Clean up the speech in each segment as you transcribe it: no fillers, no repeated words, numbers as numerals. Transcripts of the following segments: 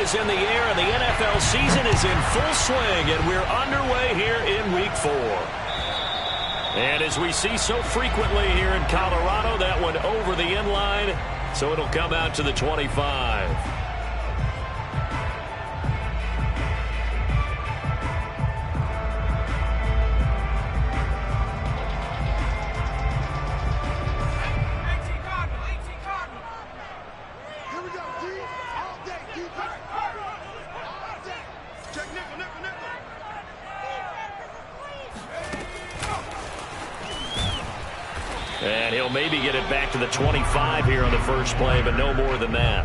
is in the air, and the NFL season is in full swing, and we're underway here in Week 4. And as we see so frequently here in Colorado, that one over the end line, so it'll come out to the 25. And he'll maybe get it back to the 25 here on the first play, but no more than that.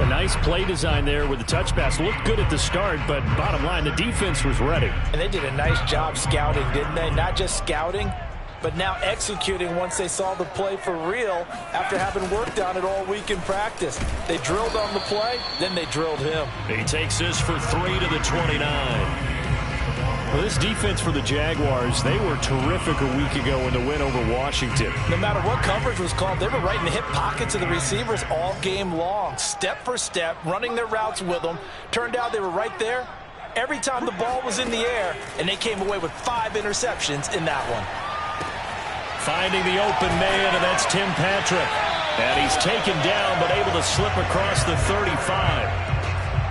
A nice play design there with the touch pass. Looked good at the start, but bottom line, the defense was ready. And they did a nice job scouting, didn't they? Not just scouting, but now executing once they saw the play for real after having worked on it all week in practice. They drilled on the play, then they drilled him. He takes this for 3 to the 29. Well, this defense for the Jaguars, they were terrific a week ago in the win over Washington. No matter what coverage was called, they were right in the hip pockets of the receivers all game long, step for step, running their routes with them. Turned out they were right there every time the ball was in the air, and they came away with 5 interceptions in that one. Finding the open man, and that's Tim Patrick. And he's taken down, but able to slip across the 35.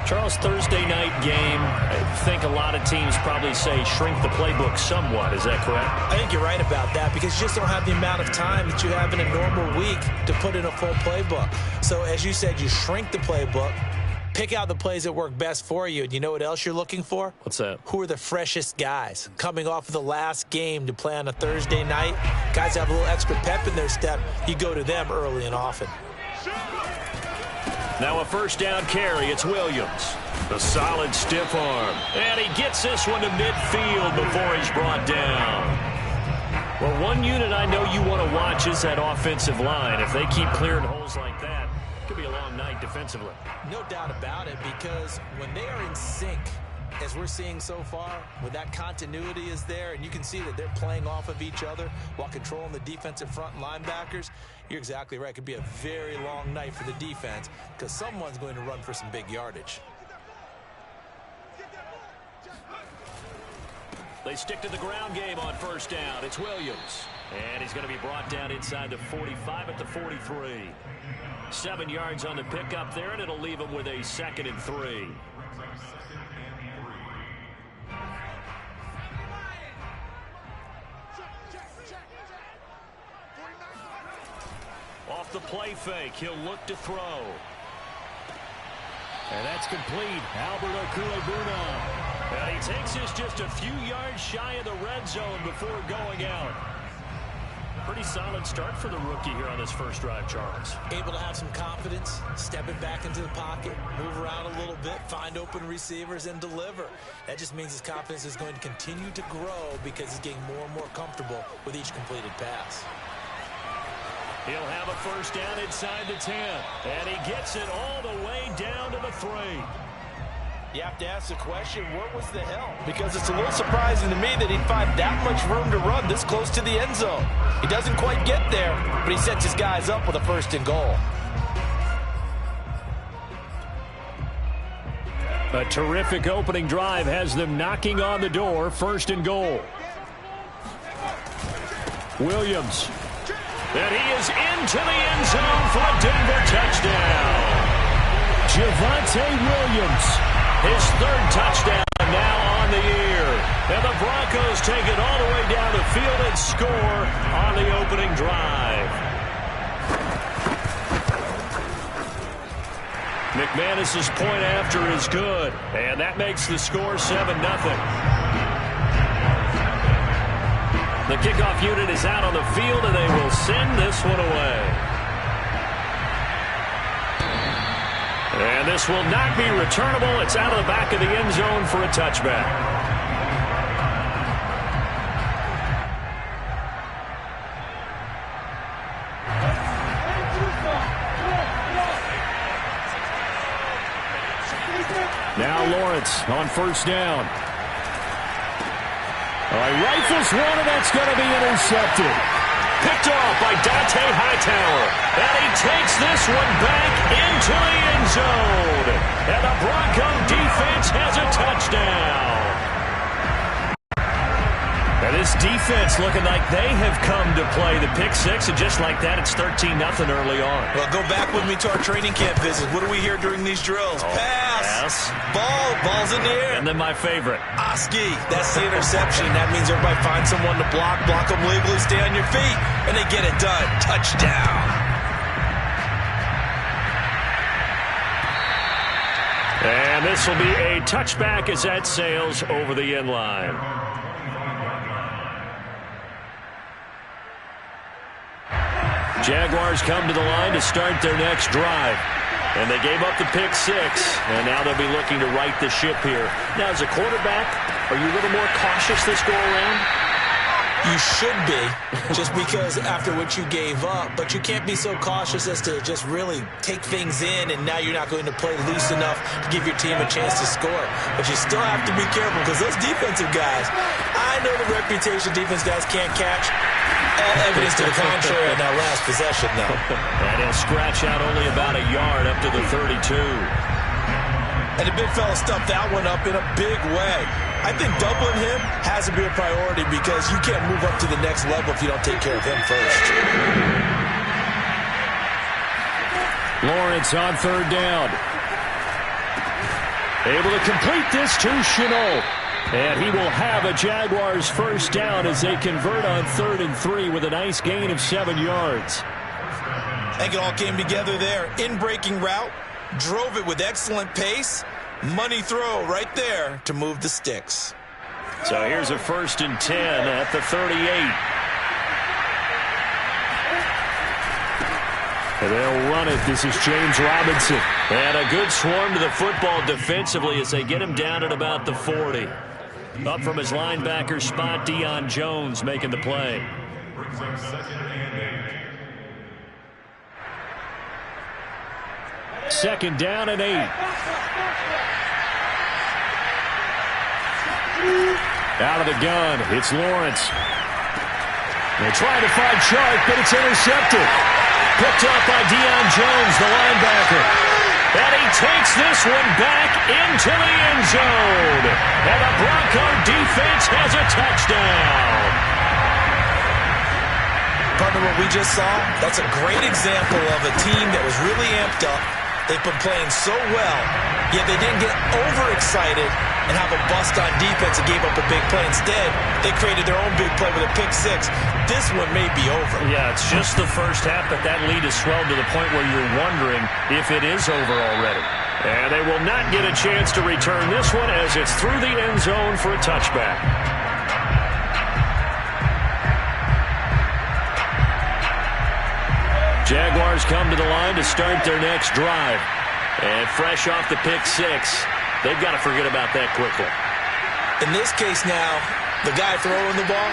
Charles, Thursday night game, I think a lot of teams probably say shrink the playbook somewhat. Is that correct? I think you're right about that because you just don't have the amount of time that you have in a normal week to put in a full playbook. So as you said, you shrink the playbook, pick out the plays that work best for you. And you know what else you're looking for? What's that? Who are the freshest guys coming off of the last game to play on a Thursday night? Guys have a little extra pep in their step. You go to them early and often. Now a first down carry. It's Williams. A solid stiff arm. And he gets this one to midfield before he's brought down. Well, one unit I know you want to watch is that offensive line. If they keep clearing holes like that, it could be a long night defensively. No doubt about it, because when they are in sync, as we're seeing so far, when that continuity is there, and you can see that they're playing off of each other while controlling the defensive front linebackers, you're exactly right. It could be a very long night for the defense because someone's going to run for some big yardage. They stick to the ground game on first down. It's Williams. And he's going to be brought down inside the 45 at the 43. 7 yards on the pickup there, and it'll leave him with a 2nd and 3. Off the play fake, he'll look to throw. And that's complete. Albert Okwuegbunam. And he takes this just a few yards shy of the red zone before going out. Pretty solid start for the rookie here on this first drive, Charles. Able to have some confidence, stepping back into the pocket, move around a little bit, find open receivers, and deliver. That just means his confidence is going to continue to grow because he's getting more and more comfortable with each completed pass. He'll have a first down inside the 10. And he gets it all the way down to the 3. You have to ask the question, what was the help? Because it's a little surprising to me that he'd find that much room to run this close to the end zone. He doesn't quite get there, but he sets his guys up with a 1st and goal. A terrific opening drive has them knocking on the door. 1st and goal. Williams. And he is into the end zone for a Denver touchdown. Javonte Williams. His 3rd touchdown now on the year. And the Broncos take it all the way down the field and score on the opening drive. McManus's point after is good. And that makes the score 7-0. The kickoff unit is out on the field, and they will send this one away. And this will not be returnable. It's out of the back of the end zone for a touchback. Now Lawrence on first down. All right, rifles one, and that's going to be intercepted. Picked off by Dante Hightower. And he takes this one back into the end zone. And the Bronco defense has a touchdown. And this defense looking like they have come to play the pick six, and just like that, it's 13-0 early on. Well, go back with me to our training camp visit. What do we hear during these drills? Pass. Ball's in the air. And then my favorite. Oski, that's the interception. That means everybody finds someone to block them legally, stay on your feet, and they get it done. Touchdown. And this will be a touchback as that sails over the end line. Jaguars come to the line to start their next drive. And they gave up the pick six, and now they'll be looking to right the ship here. Now, as a quarterback, are you a little more cautious this go-around? You should be, just because after what you gave up. But you can't be so cautious as to just really take things in, and now you're not going to play loose enough to give your team a chance to score. But you still have to be careful, because those defensive guys, I know the reputation defense guys can't catch. All evidence to the contrary on that last possession, though. And he'll scratch out only about a yard up to the 32. And the big fella stuffed that one up in a big way. I think doubling him has to be a priority, because you can't move up to the next level if you don't take care of him first. Lawrence on third down. Able to complete this to Chenault. And he will have a Jaguars first down as they convert on 3rd and 3 with a nice gain of 7 yards. I think it all came together there. In-breaking route, drove it with excellent pace. Money throw right there to move the sticks. So here's a 1st and 10 at the 38. And they'll run it. This is James Robinson. And a good swarm to the football defensively as they get him down at about the 40. Up from his linebacker spot, Deion Jones making the play. Second down and 8. Out of the gun, it's Lawrence. They're trying to find Chark, but it's intercepted. Picked up by Deion Jones, the linebacker. And he takes this one back into the end zone. And the Bronco defense has a touchdown. Partner, what we just saw, that's a great example of a team that was really amped up. They've been playing so well, yet they didn't get overexcited and have a bust on defense and gave up a big play. Instead, they created their own big play with a pick six. This one may be over. Yeah, it's just the first half, but that lead has swelled to the point where you're wondering if it is over already. And they will not get a chance to return this one as it's through the end zone for a touchback. Jaguars come to the line to start their next drive. And fresh off the pick six, they've got to forget about that quickly. In this case now, the guy throwing the ball,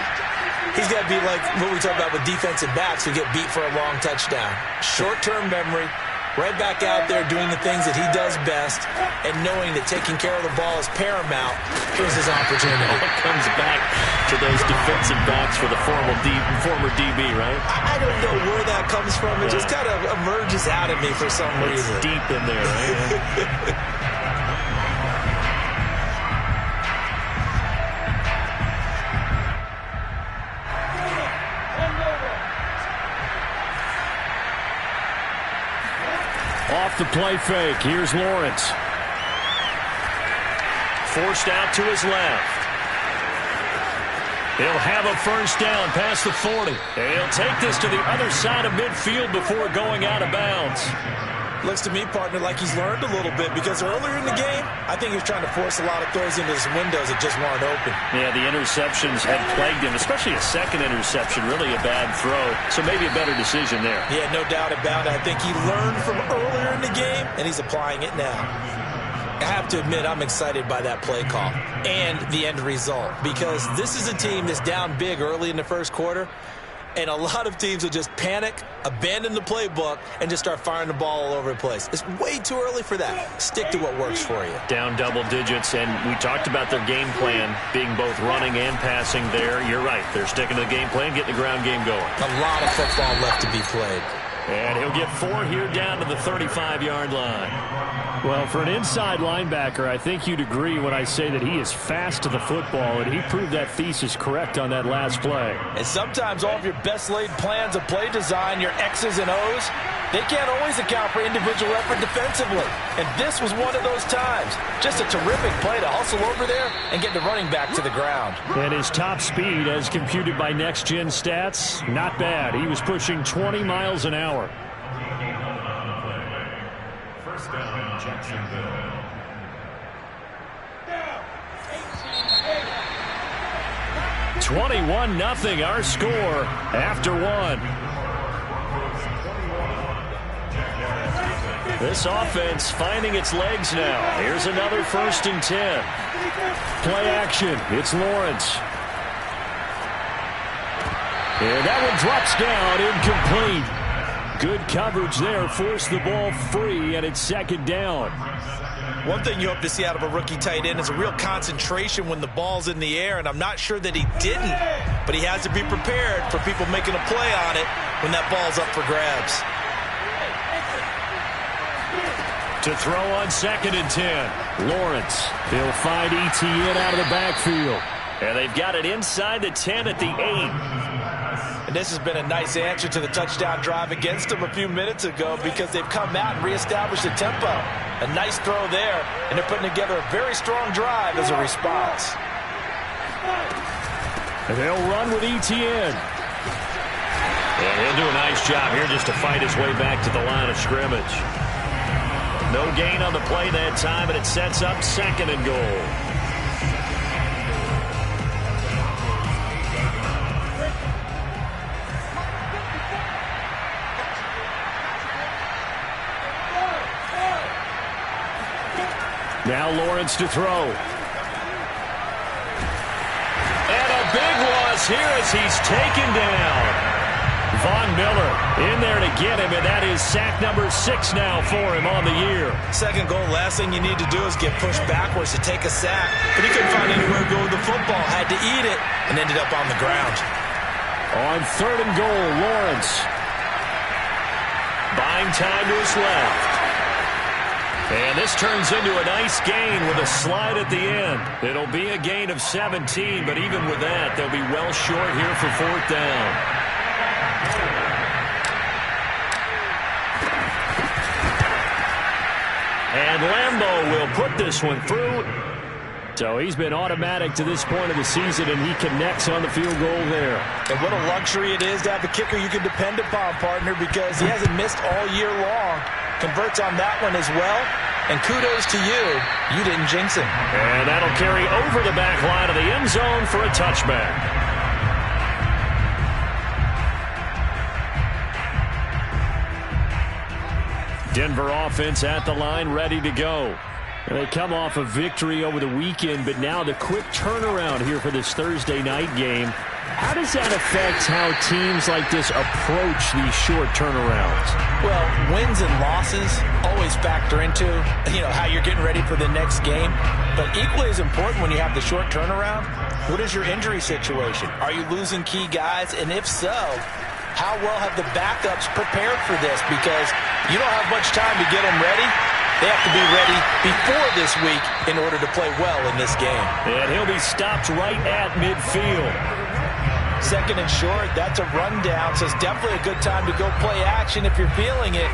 he's got to be like what we talk about with defensive backs who get beat for a long touchdown. Short-term memory, right back out there doing the things that he does best, and knowing that taking care of the ball is paramount. Here's his opportunity. It comes back to those defensive backs for the former DB, right? I don't know where that comes from. It just kind of emerges out of me for some reason. It's deep in there, right? Off the play fake. Here's Lawrence. Forced out to his left. He'll have a first down past the 40. And he'll take this to the other side of midfield before going out of bounds. Looks to me, partner, like he's learned a little bit, because earlier in the game, I think he was trying to force a lot of throws into his windows that just weren't open. Yeah, the interceptions had plagued him, especially a second interception, really a bad throw. So maybe a better decision there. Yeah, no doubt about it. I think he learned from earlier in the game, and he's applying it now. I have to admit, I'm excited by that play call and the end result, because this is a team that's down big early in the first quarter, And a lot of teams will just panic, abandon the playbook, and just start firing the ball all over the place. It's way too early for that. Stick to what works for you. Down double digits, and we talked about their game plan being both running and passing there. You're right. They're sticking to the game plan, getting the ground game going. A lot of football left to be played. And he'll get 4 here down to the 35-yard line. Well, for an inside linebacker, I think you'd agree when I say that he is fast to the football, and he proved that thesis correct on that last play. And sometimes all of your best laid plans of play design, your X's and O's, they can't always account for individual effort defensively. And this was one of those times. Just a terrific play to hustle over there and get the running back to the ground. And his top speed, as computed by Next Gen Stats, not bad. He was pushing 20 miles an hour. First down, Jacksonville. 21-0 our score after 1. This offense finding its legs now. Here's another 1st and 10. Play action. It's Lawrence. And that one drops down, incomplete. Good coverage there. Forced the ball free, and it's 2nd down. One thing you hope to see out of a rookie tight end is a real concentration when the ball's in the air, and I'm not sure that he didn't, but he has to be prepared for people making a play on it when that ball's up for grabs. To throw on 2nd and 10. Lawrence. He'll find ETN out of the backfield. And they've got it inside the 10 at the 8. And this has been a nice answer to the touchdown drive against them a few minutes ago because they've come out and reestablished the tempo. A nice throw there, and they're putting together a very strong drive as a response. And they'll run with ETN. And he'll do a nice job here just to fight his way back to the line of scrimmage. No gain on the play that time, and it sets up 2nd and goal. Now Lawrence to throw. And a big loss here as he's taken down. Von Miller in there to get him, and that is sack number 6 now for him on the year. 2nd goal, last thing you need to do is get pushed backwards to take a sack. But he couldn't find anywhere to go with the football, had to eat it, and ended up on the ground. On 3rd and goal, Lawrence. Buying time to his left. And this turns into a nice gain with a slide at the end. It'll be a gain of 17, but even with that, they'll be well short here for 4th down. And Lambeau will put this one through. So he's been automatic to this point of the season, and he connects on the field goal there. And what a luxury it is to have a kicker you can depend upon, partner, because he hasn't missed all year long. Converts on that one as well. And kudos to you. You didn't jinx him. And that'll carry over the back line of the end zone for a touchback. Denver offense at the line, ready to go. And they come off a victory over the weekend, but now the quick turnaround here for this Thursday night game. How does that affect how teams like this approach these short turnarounds? Well, wins and losses always factor into, how you're getting ready for the next game. But equally as important when you have the short turnaround, what is your injury situation? Are you losing key guys? And if so, how well have the backups prepared for this? Because you don't have much time to get them ready. They have to be ready before this week in order to play well in this game. And he'll be stopped right at midfield. 2nd and short, that's a rundown, so it's definitely a good time to go play action if you're feeling it.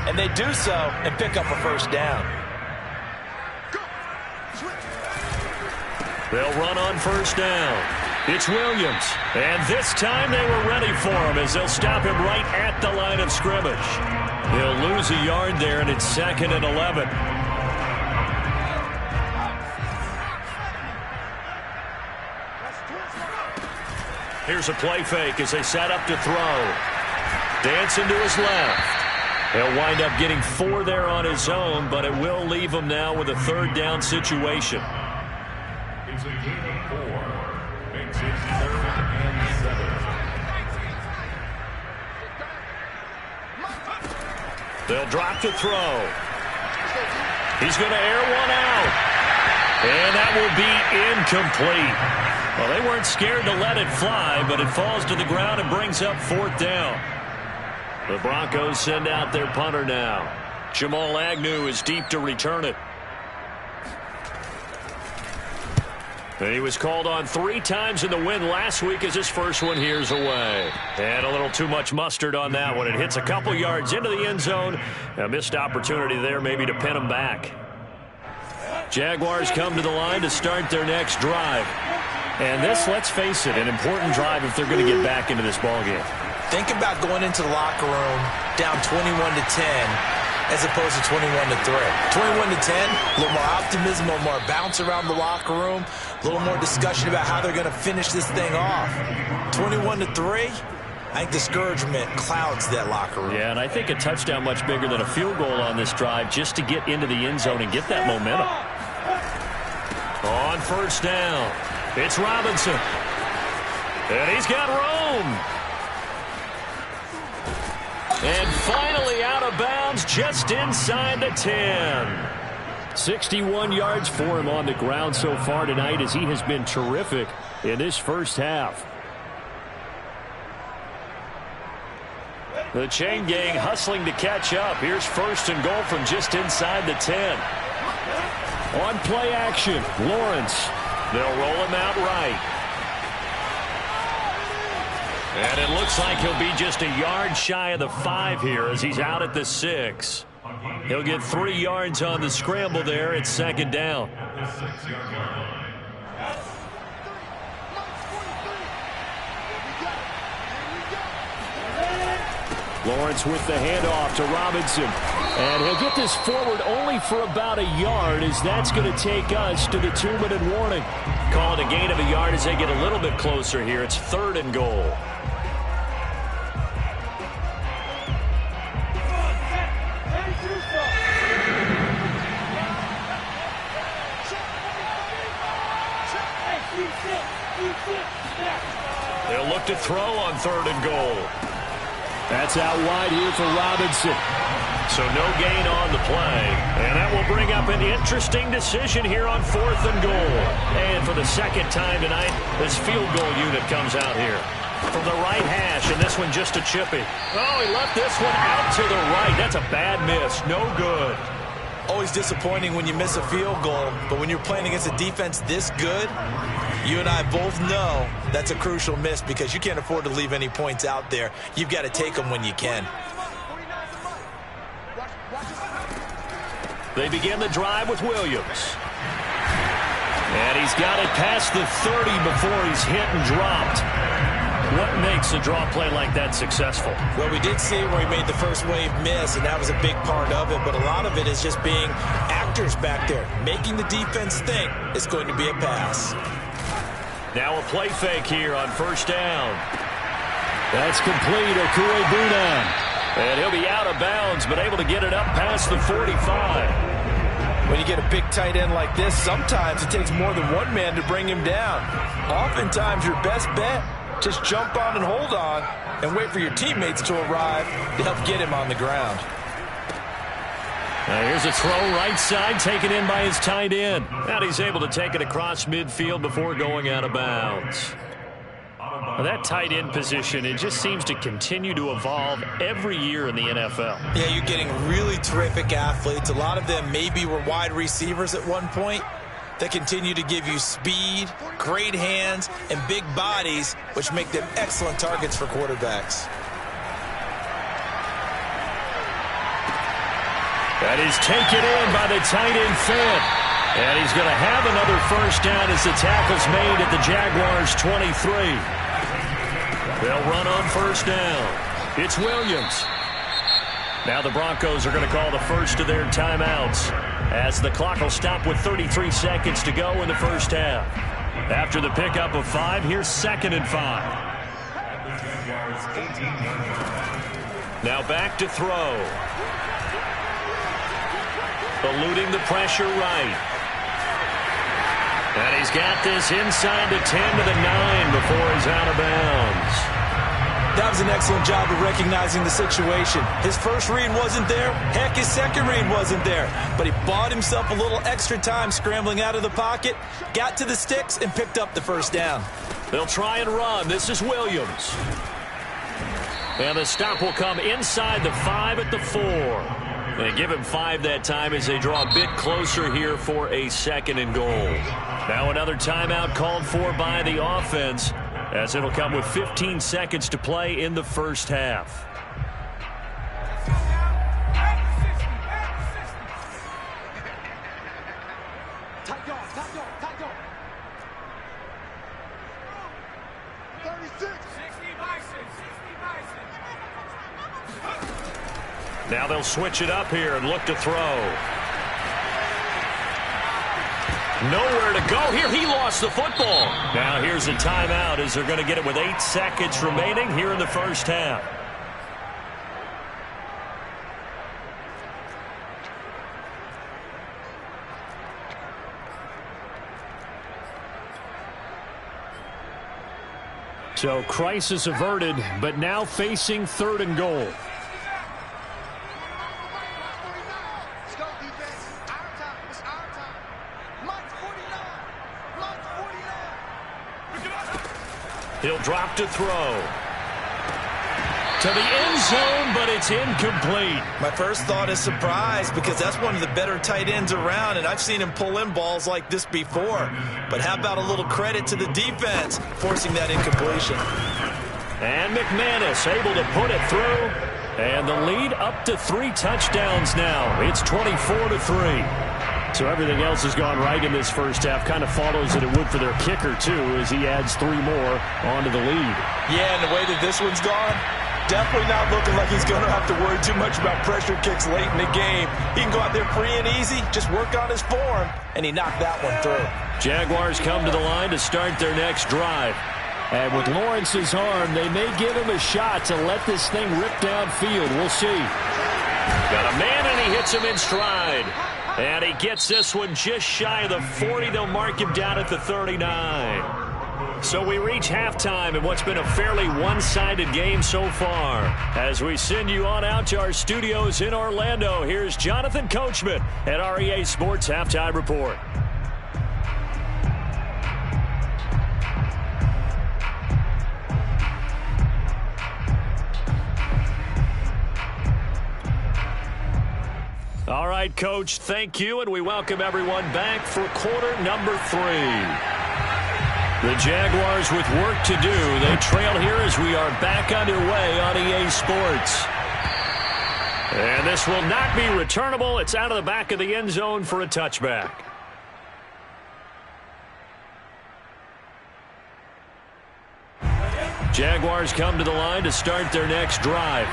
And they do so and pick up a 1st down. They'll run on 1st down. It's Williams. And this time they were ready for him as they'll stop him right at the line of scrimmage. He'll lose a yard there, and it's 2nd and 11. Here's a play fake as they set up to throw. Dancing to his left. He'll wind up getting 4 there on his own, but it will leave him now with a 3rd down situation. It's a gain of 4. Makes it 3rd and 7. They'll drop to throw. He's going to air one out. And that will be incomplete. Well, they weren't scared to let it fly, but it falls to the ground and brings up 4th down. The Broncos send out their punter now. Jamal Agnew is deep to return it. And he was called on 3 times in the win last week as his first one here's away. And a little too much mustard on that one. It hits a couple yards into the end zone. A missed opportunity there maybe to pin him back. Jaguars come to the line to start their next drive. And this, let's face it, an important drive if they're going to get back into this ballgame. Think about going into the locker room down 21-10 as opposed to 21-3. 21-10, a little more optimism, a little more bounce around the locker room, a little more discussion about how they're going to finish this thing off. 21-3, I think discouragement clouds that locker room. Yeah, and I think a touchdown much bigger than a field goal on this drive just to get into the end zone and get that momentum. On 1st down, it's Robinson. And he's got room. And finally out of bounds just inside the 10. 61 yards for him on the ground so far tonight as he has been terrific in this first half. The chain gang hustling to catch up. Here's 1st and goal from just inside the 10. On play action, Lawrence. They'll roll him out right. And it looks like he'll be just a yard shy of the 5 here as he's out at the 6. He'll get 3 yards on the scramble there. It's 2nd down. Lawrence with the handoff to Robinson. And he'll get this forward only for about a yard as that's going to take us to the 2-minute warning. Call it a gain of a yard as they get a little bit closer here. It's 3rd and goal. They'll look to throw on 3rd and goal. That's out wide here for Robinson. So no gain on the play. And that will bring up an interesting decision here on 4th and goal. And for the 2nd time tonight, this field goal unit comes out here. From the right hash, and this one just a chippy. Oh, he left this one out to the right. That's a bad miss. No good. Always disappointing when you miss a field goal, but when you're playing against a defense this good, you and I both know that's a crucial miss because you can't afford to leave any points out there. You've got to take them when you can. They begin the drive with Williams. And he's got it past the 30 before he's hit and dropped. What makes a draw play like that successful? Well, we did see where he made the first wave miss, and that was a big part of it. But a lot of it is just being actors back there, making the defense think it's going to be a pass. Now a play fake here on 1st down. That's complete. Okuegbuna. And he'll be out of bounds, but able to get it up past the 45. When you get a big tight end like this, sometimes it takes more than one man to bring him down. Oftentimes, your best bet, just jump on and hold on and wait for your teammates to arrive to help get him on the ground. Now here's a throw right side taken in by his tight end. And he's able to take it across midfield before going out of bounds. Well, that tight end position, it just seems to continue to evolve every year in the NFL. Yeah, you're getting really terrific athletes. A lot of them maybe were wide receivers at one point that continue to give you speed, great hands, and big bodies, which make them excellent targets for quarterbacks. That is taken in by the tight end Finn. And he's going to have another 1st down as the tackle's made at the Jaguars' 23. They'll run on 1st down. It's Williams. Now the Broncos are going to call the first of their timeouts as the clock will stop with 33 seconds to go in the first half. After the pickup of 5, here's 2nd and 5. Now back to throw. Eluding the pressure right. And he's got this inside the 10 to the 9 before he's out of bounds. That was an excellent job of recognizing the situation. His first read wasn't there. Heck, his second read wasn't there. But he bought himself a little extra time scrambling out of the pocket, got to the sticks, and picked up the first down. They'll try and run. This is Williams. And the stop will come inside the 5 at the 4. They give him 5 that time as they draw a bit closer here for a 2nd and goal. Now another timeout called for by the offense, as it'll come with 15 seconds to play in the first half. Now they'll switch it up here and look to throw. Nowhere to go here. He lost the football. Now here's a timeout as they're going to get it with 8 seconds remaining here in the first half. So crisis averted, but now facing 3rd and goal. He'll drop to throw. To the end zone, but it's incomplete. My first thought is surprise, because that's one of the better tight ends around, and I've seen him pull in balls like this before. But how about a little credit to the defense forcing that incompletion? And McManus able to put it through. And the lead up to 3 touchdowns now. It's 24-3. So everything else has gone right in this first half. Kind of follows that it would for their kicker, too, as he adds 3 more onto the lead. Yeah, and the way that this one's gone, definitely not looking like he's going to have to worry too much about pressure kicks late in the game. He can go out there free and easy, just work on his form, and he knocked that one through. Jaguars come to the line to start their next drive. And with Lawrence's arm, they may give him a shot to let this thing rip downfield. We'll see. Got a man, and he hits him in stride. And he gets this one just shy of the 40. They'll mark him down at the 39. So we reach halftime in what's been a fairly one-sided game so far. As we send you on out to our studios in Orlando, here's Jonathan Coachman at REA Sports Halftime Report. All right, Coach, thank you, and we welcome everyone back for quarter number 3. The Jaguars with work to do. They trail here as we are back underway on EA Sports. And this will not be returnable. It's out of the back of the end zone for a touchback. Jaguars come to the line to start their next drive.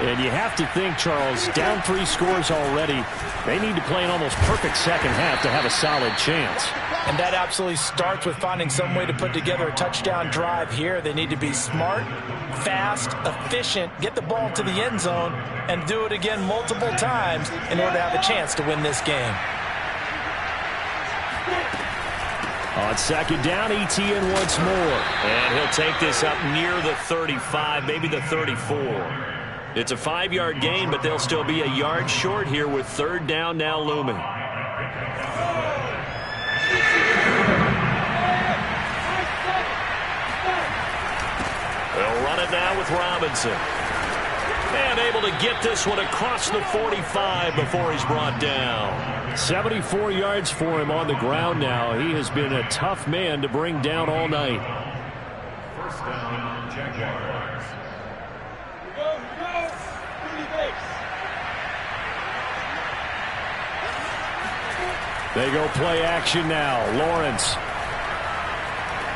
And you have to think, Charles, down 3 scores already. They need to play an almost perfect second half to have a solid chance. And that absolutely starts with finding some way to put together a touchdown drive here. They need to be smart, fast, efficient, get the ball to the end zone, and do it again multiple times in order to have a chance to win this game. On second down, Etienne once more. And he'll take this up near the 35, maybe the 34. It's a 5-yard gain, but they'll still be a yard short here with 3rd down now looming. They'll run it now with Robinson. And able to get this one across the 45 before he's brought down. 74 yards for him on the ground now. He has been a tough man to bring down all night. First down, Jaguars. They go play action now. Lawrence.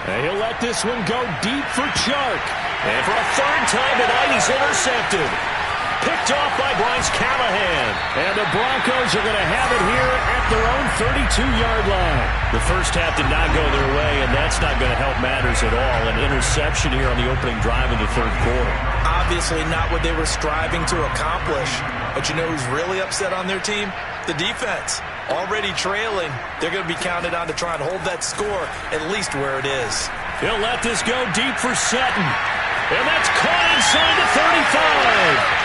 And he'll let this one go deep for Chark. And for a 3rd time tonight, he's intercepted. Picked off by Bryce Callahan. And the Broncos are going to have it here at their own 32-yard line. The first half did not go their way, and that's not going to help matters at all. An interception here on the opening drive of the 3rd quarter. Obviously not what they were striving to accomplish. But you know who's really upset on their team? The defense. Already trailing. They're going to be counted on to try and hold that score at least where it is. He'll let this go deep for Sutton. And that's caught inside the 35.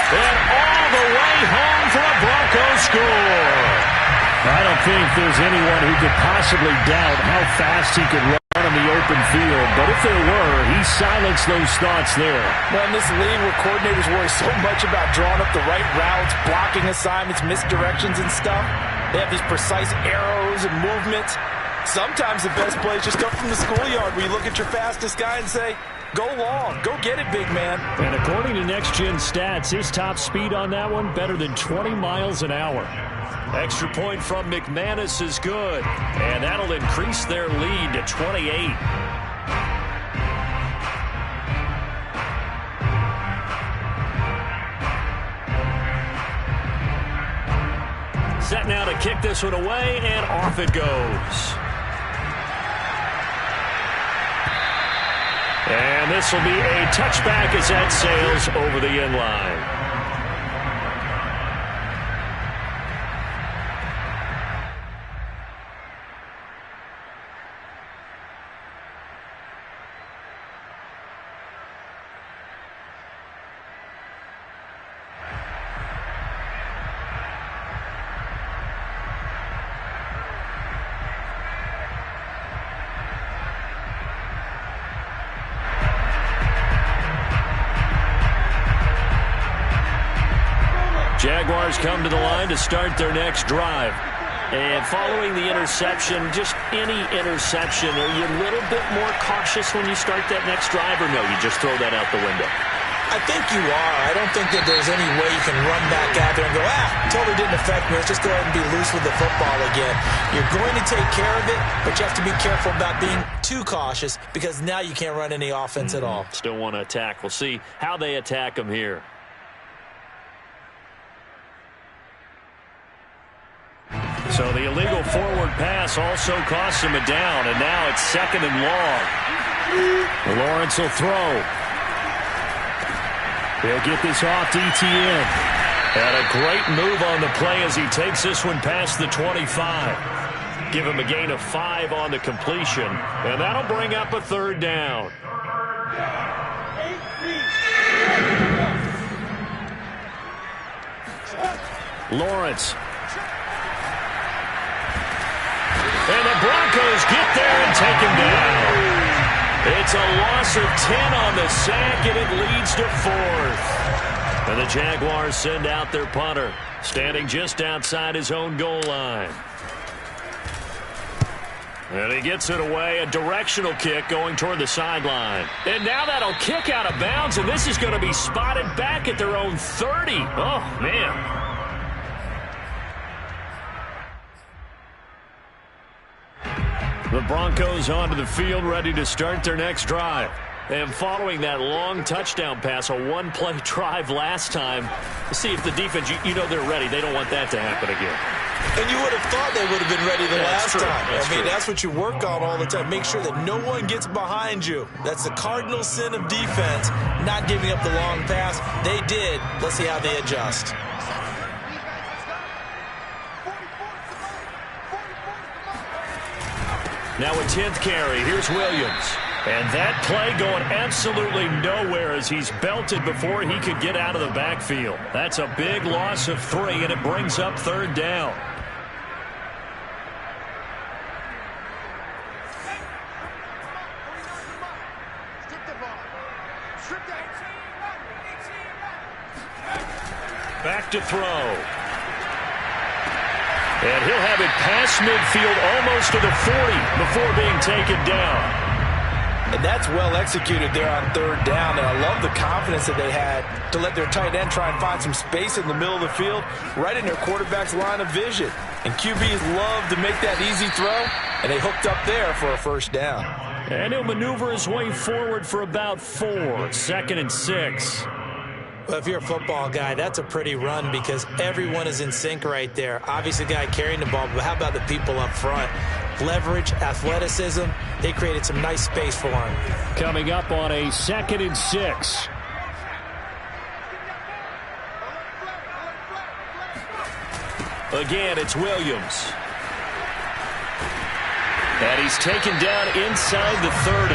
And all the way home for a Broncos score. I don't think there's anyone who could possibly doubt how fast he could run on the open field. But if there were, he silenced those thoughts there. Well, in this league where coordinators worry so much about drawing up the right routes, blocking assignments, misdirections and stuff, they have these precise arrows and movements. Sometimes the best plays just come from the schoolyard where you look at your fastest guy and say, go long, go get it, big man. And according to Next Gen Stats, his top speed on that one better than 20 miles an hour. Extra point from McManus is good, and that'll increase their lead to 28. Set now to kick this one away, and off it goes. And this will be a touchback as that sails over the end line. Jaguars come to the line to start their next drive. And following the interception, just any interception, are you a little bit more cautious when you start that next drive, or no, you just throw that out the window? I think you are. I don't think that there's any way you can run back out there and go, totally didn't affect me. Let's just go ahead and be loose with the football again. You're going to take care of it, but you have to be careful about being too cautious because now you can't run any offense at all. Still want to attack. We'll see how they attack them here. So the illegal forward pass also costs him a down, and now it's 2nd and long. Lawrence will throw. He'll get this off to ETN. And a great move on the play as he takes this one past the 25. Give him a gain of 5 on the completion, and that'll bring up a 3rd down. Lawrence. And the Broncos get there and take him down. It's a loss of 10 on the sack, and it leads to 4th. And the Jaguars send out their punter, standing just outside his own goal line. And he gets it away, a directional kick going toward the sideline. And now that'll kick out of bounds, and this is going to be spotted back at their own 30. Oh, man. The Broncos onto the field, ready to start their next drive. And following that long touchdown pass, a one-play drive last time, see if the defense, you know they're ready. They don't want that to happen again. And you would have thought they would have been ready the last time. That's what you work on all the time. Make sure that no one gets behind you. That's the cardinal sin of defense, not giving up the long pass. They did. Let's see how they adjust. Now a 10th carry. Here's Williams. And that play going absolutely nowhere as he's belted before he could get out of the backfield. That's a big loss of 3, and it brings up 3rd down. Back to throw. And he'll have it past midfield almost to the 40 before being taken down. And that's well executed there on 3rd down. And I love the confidence that they had to let their tight end try and find some space in the middle of the field, right in their quarterback's line of vision. And QBs love to make that easy throw, and they hooked up there for a 1st down. And he'll maneuver his way forward for about 4, 2nd and 6. Well, if you're a football guy, that's a pretty run because everyone is in sync right there. Obviously, the guy carrying the ball, but how about the people up front? Leverage, athleticism, they created some nice space for him. Coming up on a 2nd and 6. Again, it's Williams. And he's taken down inside the 30.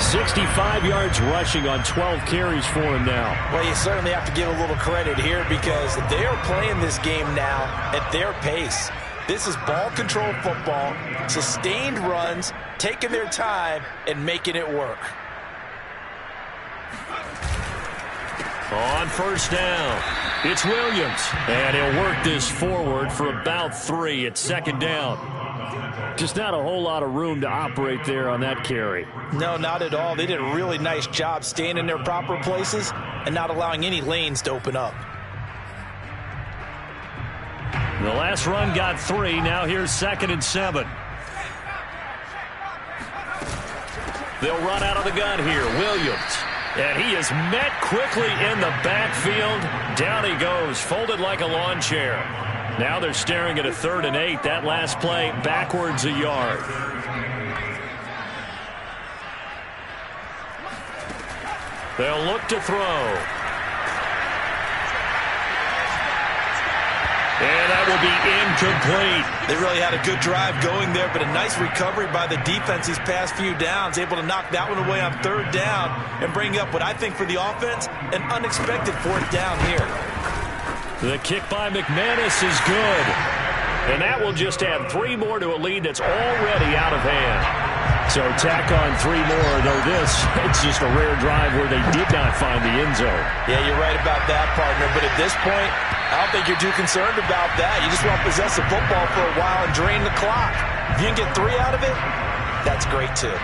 65 yards rushing on 12 carries for him now. Well, you certainly have to give a little credit here because they are playing this game now at their pace. This is ball control football, sustained runs, taking their time, and making it work. On first down, it's Williams. And he'll work this forward for about 3 at second down. Just not a whole lot of room to operate there on that carry. No, not at all. They did a really nice job staying in their proper places and not allowing any lanes to open up. The last run got 3. Now here's 2nd and 7. They'll run out of the gun here. Williams. And he is met quickly in the backfield. Down he goes, folded like a lawn chair. Now they're staring at a 3rd and 8. That last play backwards a yard. They'll look to throw. And that will be incomplete. They really had a good drive going there, but a nice recovery by the defense these past few downs. Able to knock that one away on 3rd down and bring up what I think for the offense, an unexpected 4th down here. The kick by McManus is good. And that will just add 3 more to a lead that's already out of hand. So tack on 3 more, though it's just a rare drive where they did not find the end zone. Yeah, you're right about that, partner. But at this point, I don't think you're too concerned about that. You just want to possess the football for a while and drain the clock. If you can get 3 out of it, that's great too.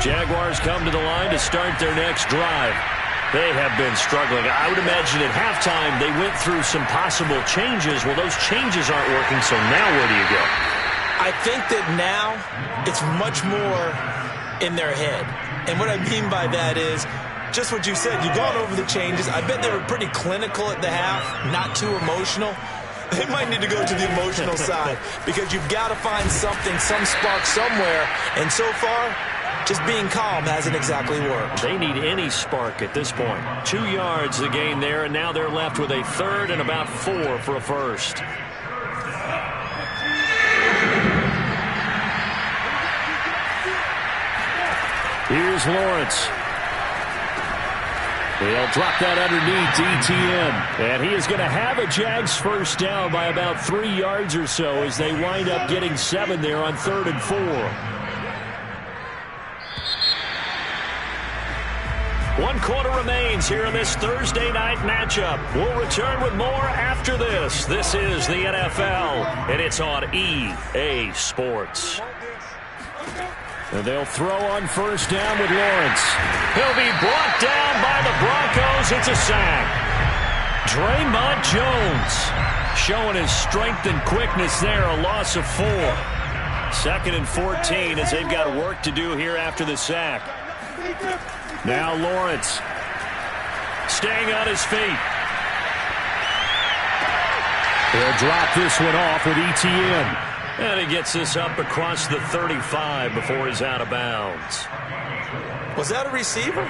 Jaguars come to the line to start their next drive. They have been struggling. I would imagine at halftime they went through some possible changes. Well, those changes aren't working, so now where do you go? I think that now it's much more in their head. And what I mean by that is just what you said. You've gone over the changes. I bet they were pretty clinical at the half, not too emotional. They might need to go to the emotional side because you've got to find something, some spark somewhere. And so far, just being calm hasn't exactly worked. They need any spark at this point. 2 yards the gain there, and now they're left with a 3rd and about 4 for a first. Here's Lawrence. They'll drop that underneath to ETN. And he is going to have a Jags first down by about 3 yards or so as they wind up getting 7 there on 3rd and 4. 1 quarter remains here in this Thursday night matchup. We'll return with more after this. This is the NFL, and it's on EA Sports. And they'll throw on first down with Lawrence. He'll be brought down by the Broncos. It's a sack. Draymond Jones showing his strength and quickness there. A loss of 4. 2nd and 14 as they've got work to do here after the sack. Now Lawrence staying on his feet. He'll drop this one off with ETN. And he gets this up across the 35 before he's out of bounds. Was that a receiver?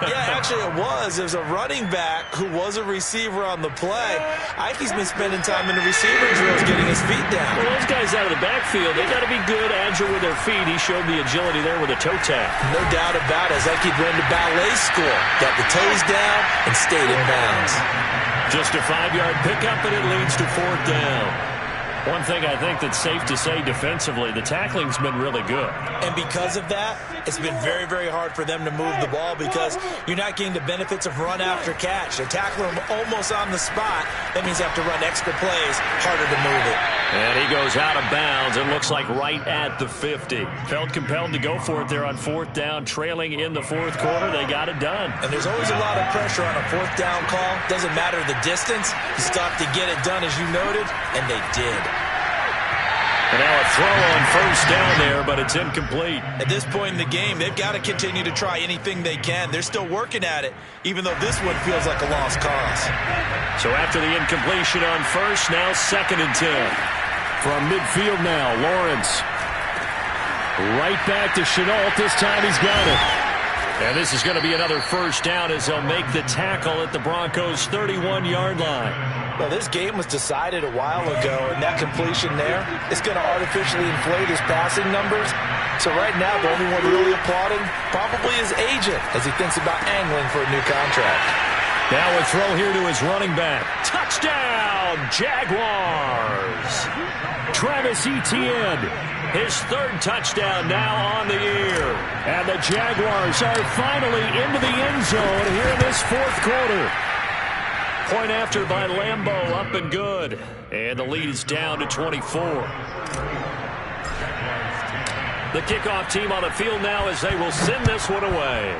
Yeah, actually it was. It was a running back who was a receiver on the play. Ike's been spending time in the receiver drills getting his feet down. Well, those guys out of the backfield, they got to be good, agile with their feet. He showed the agility there with a toe tap. No doubt about it. As Ike ran to ballet school. Got the toes down and stayed in bounds. Just a 5-yard pickup, and it leads to 4th down. One thing I think that's safe to say defensively, the tackling's been really good. And because of that, it's been very, very hard for them to move the ball because you're not getting the benefits of run after catch. They're tackling them almost on the spot. That means they have to run extra plays, harder to move it. And he goes out of bounds. It looks like right at the 50. Felt compelled to go for it there on 4th down, trailing in the 4th quarter. They got it done. And there's always a lot of pressure on a 4th down call. Doesn't matter the distance. You still have to get it done, as you noted, and they did. And now a throw on first down there, but it's incomplete. At this point in the game, they've got to continue to try anything they can. They're still working at it, even though this one feels like a lost cause. So after the incompletion on first, now 2nd and 10. From midfield now, Lawrence. Right back to Chenault. This time he's got it. And this is going to be another first down as they'll make the tackle at the Broncos' 31-yard line. Well, this game was decided a while ago, and that completion there is going to artificially inflate his passing numbers. So right now, the only one really applauding probably his agent as he thinks about angling for a new contract. Now a throw here to his running back. Touchdown, Jaguars! Travis Etienne, his third touchdown now on the year. And the Jaguars are finally into the end zone here in this fourth quarter. Point after by Lambeau, up and good. And the lead is down to 24. The kickoff team on the field now as they will send this one away.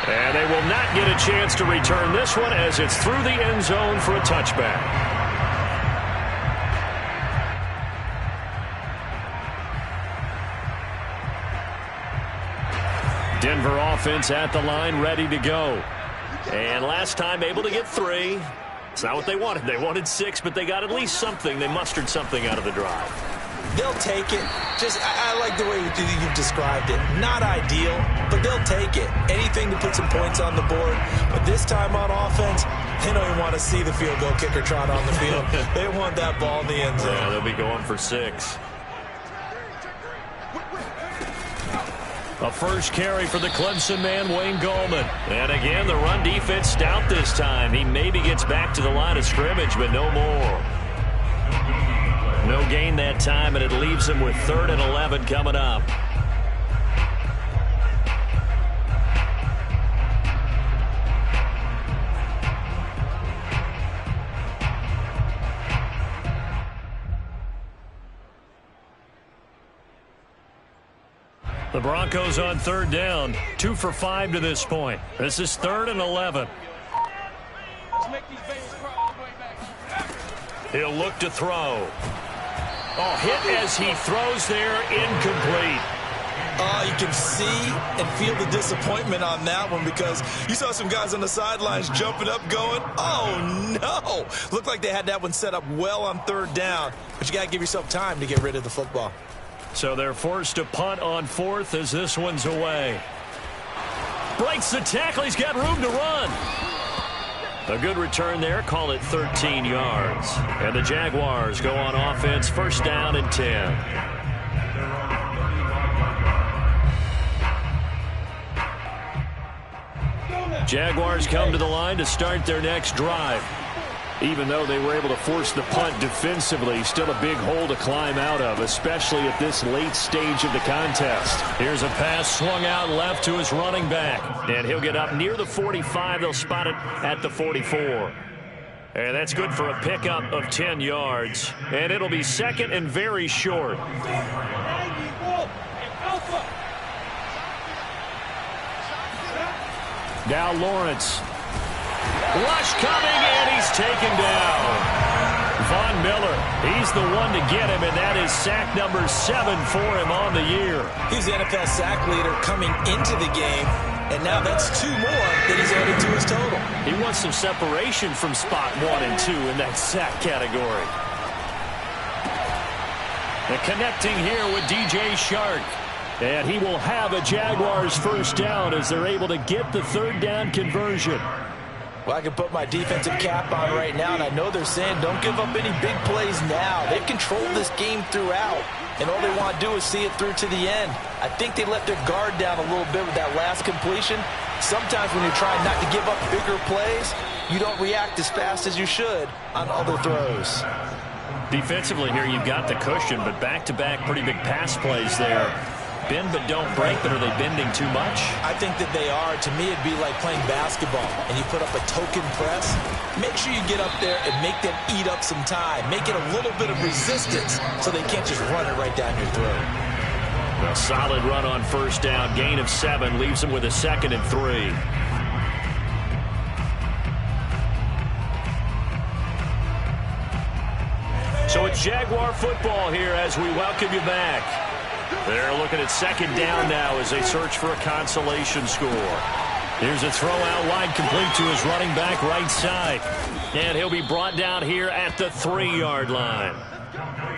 And they will not get a chance to return this one as it's through the end zone for a touchback. Denver offense at the line, ready to go. And last time able to get 3. It's not what they wanted. They wanted 6, but they got at least something. They mustered something out of the drive. They'll take it. I like the way you've described it. Not ideal, but they'll take it. Anything to put some points on the board. But this time on offense, they don't even want to see the field goal kicker trot on the field. They want that ball in the end zone. Yeah, they'll be going for 6. A first carry for the Clemson man, Wayne Gallman. And again, the run defense stout this time. He maybe gets back to the line of scrimmage, but no more. No gain that time, and it leaves him with 3rd and 11 coming up. The Broncos on 3rd down, 2 for 5 to this point. This is 3rd and 11. He'll look to throw. Oh, hit as he throws there, incomplete. You can see and feel the disappointment on that one because you saw some guys on the sidelines jumping up going, oh, no. Looked like they had that one set up well on 3rd down, but you got to give yourself time to get rid of the football. So they're forced to punt on 4th as this one's away. Breaks the tackle. He's got room to run. A good return there. Call it 13 yards. And the Jaguars go on offense. 1st down and 10. Jaguars come to the line to start their next drive. Even though they were able to force the punt defensively, still a big hole to climb out of, especially at this late stage of the contest. Here's a pass swung out left to his running back. And he'll get up near the 45. They'll spot it at the 44. And that's good for a pickup of 10 yards. And it'll be 2nd and very short. Now Lawrence. Rush coming, and he's taken down. Von Miller, he's the one to get him, and that is sack number 7 for him on the year. He's the NFL sack leader coming into the game, and now that's 2 more that he's added to his total. He wants some separation from spot 1 and 2 in that sack category. And connecting here with DJ Shark. And he will have a Jaguars 1st down as they're able to get the 3rd down conversion. Well, I can put my defensive cap on right now, and I know they're saying don't give up any big plays now. They've controlled this game throughout, and all they want to do is see it through to the end. I think they let their guard down a little bit with that last completion. Sometimes when you're trying not to give up bigger plays, you don't react as fast as you should on other throws. Defensively here, you've got the cushion, but back-to-back pretty big pass plays there. Bend but don't break, but are they bending too much? I think that they are. To me, it'd be like playing basketball, and you put up a token press. Make sure you get up there and make them eat up some time. Make it a little bit of resistance so they can't just run it right down your throat. A solid run on 1st down. Gain of 7 leaves them with a 2nd and 3. So it's Jaguar football here as we welcome you back. They're looking at 2nd down now as they search for a consolation score. Here's a throw out wide, complete to his running back right side. And he'll be brought down here at the 3-yard line.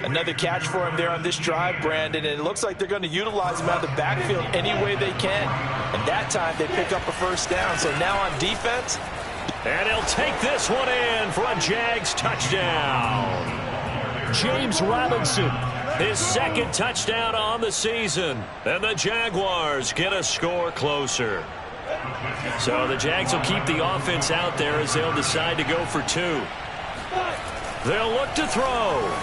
Another catch for him there on this drive, Brandon, and it looks like they're going to utilize him out of the backfield any way they can. And that time they pick up a first down. So now on defense. And he'll take this one in for a Jags touchdown. James Robinson, his second touchdown on the season. And the Jaguars get a score closer. So the Jags will keep the offense out there as they'll decide to go for 2. They'll look to throw.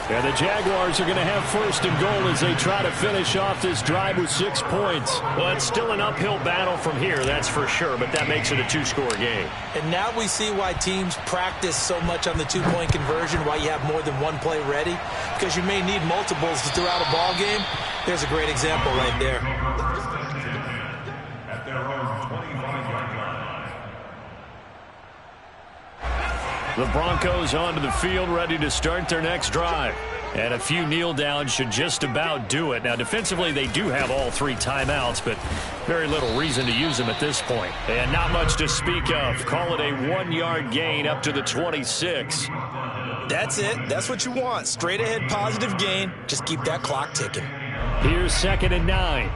And the Jaguars are going to have first and goal as they try to finish off this drive with 6 points. Well, it's still an uphill battle from here, that's for sure, but that makes it a 2-score game. And now we see why teams practice so much on the 2-point conversion, why you have more than one play ready, because you may need multiples throughout a ball game. There's a great example right there. At their own 25-yard line. The Broncos onto the field, ready to start their next drive. And a few kneel downs should just about do it. Now, defensively, they do have all 3 timeouts, but very little reason to use them at this point. And not much to speak of. Call it a 1-yard gain up to the 26. That's it. That's what you want. Straight ahead positive gain. Just keep that clock ticking. Here's 2nd and 9.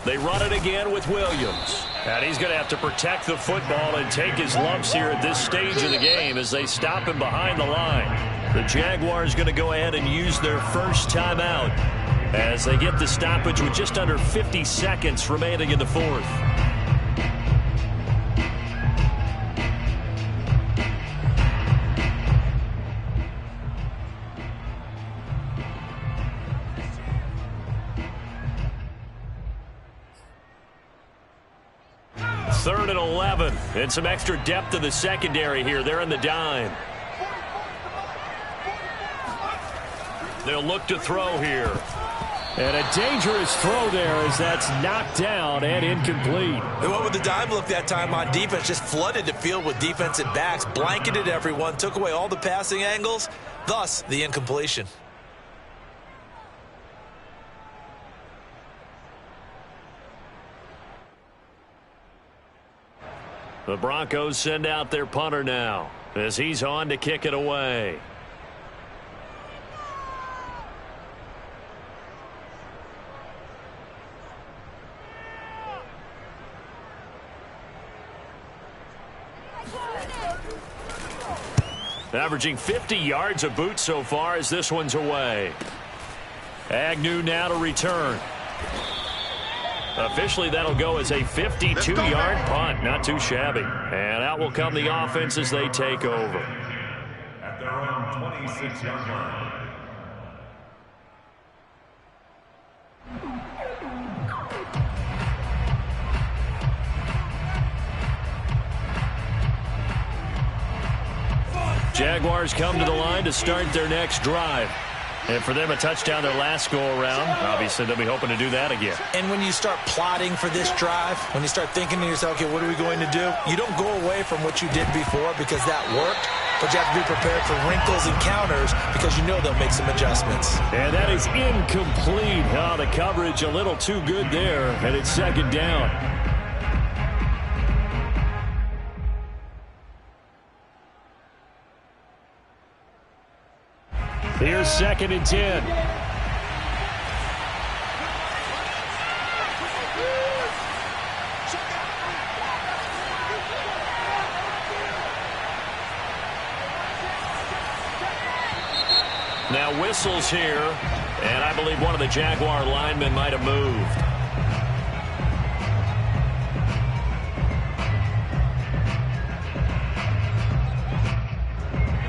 They run it again with Williams. And he's going to have to protect the football and take his lumps here at this stage of the game as they stop him behind the line. The Jaguars going to go ahead and use their first timeout as they get the stoppage with just under 50 seconds remaining in the 4th. Third and 11, and some extra depth in the secondary here. They're in the dime. They'll look to throw here. And a dangerous throw there as that's knocked down and incomplete. They went with the dime look that time on defense, just flooded the field with defensive backs, blanketed everyone, took away all the passing angles, thus the incompletion. The Broncos send out their punter now as he's on to kick it away. Averaging 50 yards a boot so far as this one's away. Agnew now to return. Officially, that'll go as a 52-yard punt. Not too shabby. And out will come the offense as they take over. At their own 26-yard line. Jaguars come to the line to start their next drive. And for them, a touchdown their last go-around. Obviously, they'll be hoping to do that again. And when you start plotting for this drive, when you start thinking to yourself, okay, what are we going to do? You don't go away from what you did before because that worked, but you have to be prepared for wrinkles and counters because you know they'll make some adjustments. And that is incomplete. Oh, the coverage a little too good there, and it's 2nd down. Here's 2nd and 10. Now whistles here, and I believe one of the Jaguar linemen might have moved.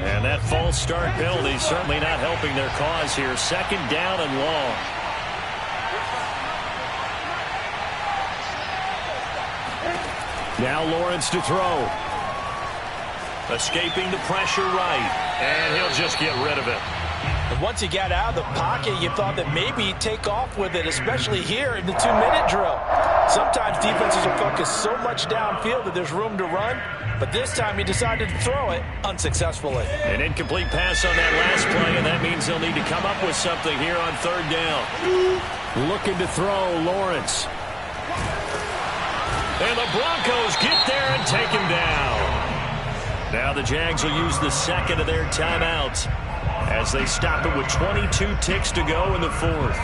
And that false start penalty certainly not helping their cause here. 2nd down and long. Now Lawrence to throw. Escaping the pressure right, and he'll just get rid of it. And once he got out of the pocket, you thought that maybe he'd take off with it, especially here in the 2-minute drill. Sometimes defenses will focus so much downfield that there's room to run, but this time he decided to throw it unsuccessfully. An incomplete pass on that last play, and that means they'll need to come up with something here on 3rd down. Looking to throw, Lawrence. And the Broncos get there and take him down. Now the Jags will use the second of their timeouts as they stop it with 22 ticks to go in the 4th.